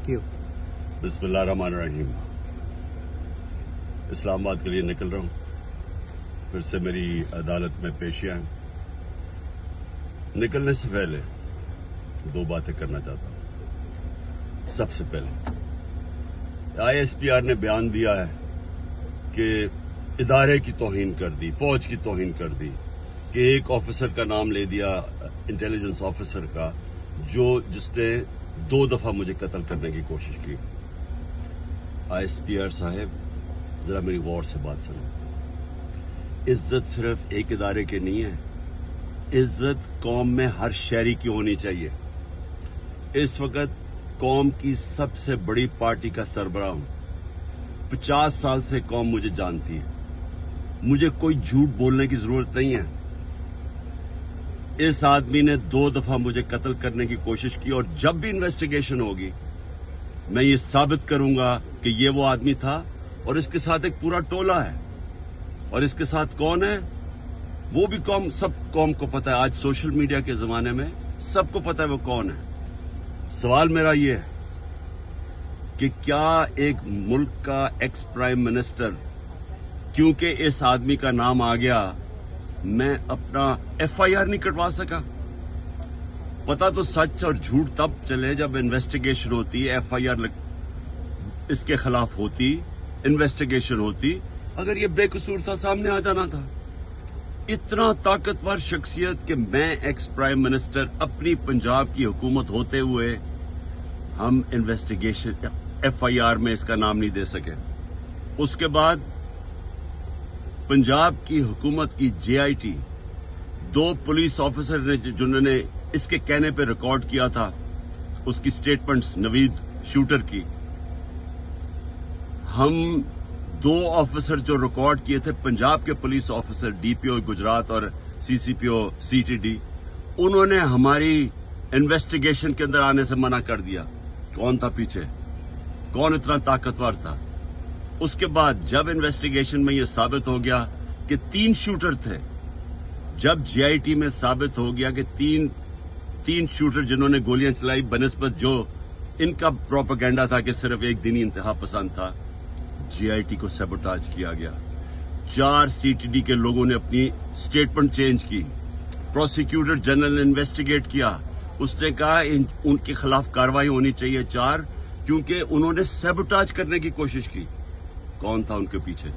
Thank you. बिस्मिल्लाहिर्रहमानिर्रहीम। इस्लामाबाद के लिए निकल रहा हूँ। फिर से मेरी अदालत में पेशियां हैं। निकलने से पहले दो बातें करना चाहता हूँ। सबसे पहले ISPR ने बयान दिया है कि इदारे की तौहीन कर दी, फौज की तौहीन कर दी, कि एक ऑफिसर का नाम ले दिया, इंटेलिजेंस ऑफिसर का, जिसने 2 दफा मुझे कत्ल करने की कोशिश की। ISPR साहब, जरा मेरी गौर से बात सुनो। इज्जत सिर्फ एक इदारे की नहीं है, इज्जत कौम में हर शहरी की होनी चाहिए। इस वक्त कौम की सबसे बड़ी पार्टी का सरबराह हूं। 50 साल से कौम मुझे जानती है। मुझे कोई झूठ बोलने की जरूरत नहीं है। इस आदमी ने 2 दफा मुझे कत्ल करने की कोशिश की, और जब भी इन्वेस्टिगेशन होगी मैं ये साबित करूंगा कि ये वो आदमी था, और इसके साथ एक पूरा टोला है। और इसके साथ कौन है वो भी सब कौम को पता है। आज सोशल मीडिया के जमाने में सबको पता है वो कौन है। सवाल मेरा ये है कि क्या एक मुल्क का एक्स प्राइम मिनिस्टर, क्योंकि इस आदमी का नाम आ गया, मैं अपना FIR नहीं कटवा सका? पता तो सच और झूठ तब चले जब इन्वेस्टिगेशन होती, FIR इसके खिलाफ होती, इन्वेस्टिगेशन होती। अगर ये बेकसूर था, सामने आ जाना था। इतना ताकतवर शख्सियत कि मैं एक्स प्राइम मिनिस्टर, अपनी पंजाब की हुकूमत होते हुए हम इन्वेस्टिगेशन FIR में इसका नाम नहीं दे सके। उसके बाद पंजाब की हुकूमत की JIT 2 पुलिस ऑफिसर ने, जिन्होंने इसके कहने पे रिकॉर्ड किया था उसकी स्टेटमेंट्स, नवीद शूटर की, हम 2 ऑफिसर जो रिकॉर्ड किए थे, पंजाब के पुलिस ऑफिसर DPO गुजरात और CCPO CTD, उन्होंने हमारी इन्वेस्टिगेशन के अंदर आने से मना कर दिया। कौन था पीछे? कौन इतना ताकतवर था? उसके बाद जब इन्वेस्टिगेशन में यह साबित हो गया कि 3 शूटर थे, जब JIT में साबित हो गया कि तीन शूटर जिन्होंने गोलियां चलाई, बनिस्बत जो इनका प्रोपेगेंडा था कि सिर्फ एक दिनी इंतहा पसंद था, JIT को सैबोटाज किया गया। 4 CTD के लोगों ने अपनी स्टेटमेंट चेंज की। प्रोसिक्यूटर जनरल ने इन्वेस्टिगेट किया। उसने कहा उनके खिलाफ कार्रवाई होनी चाहिए 4, क्योंकि उन्होंने सैबोटाज करने की कोशिश की। कौन था उनके पीछे?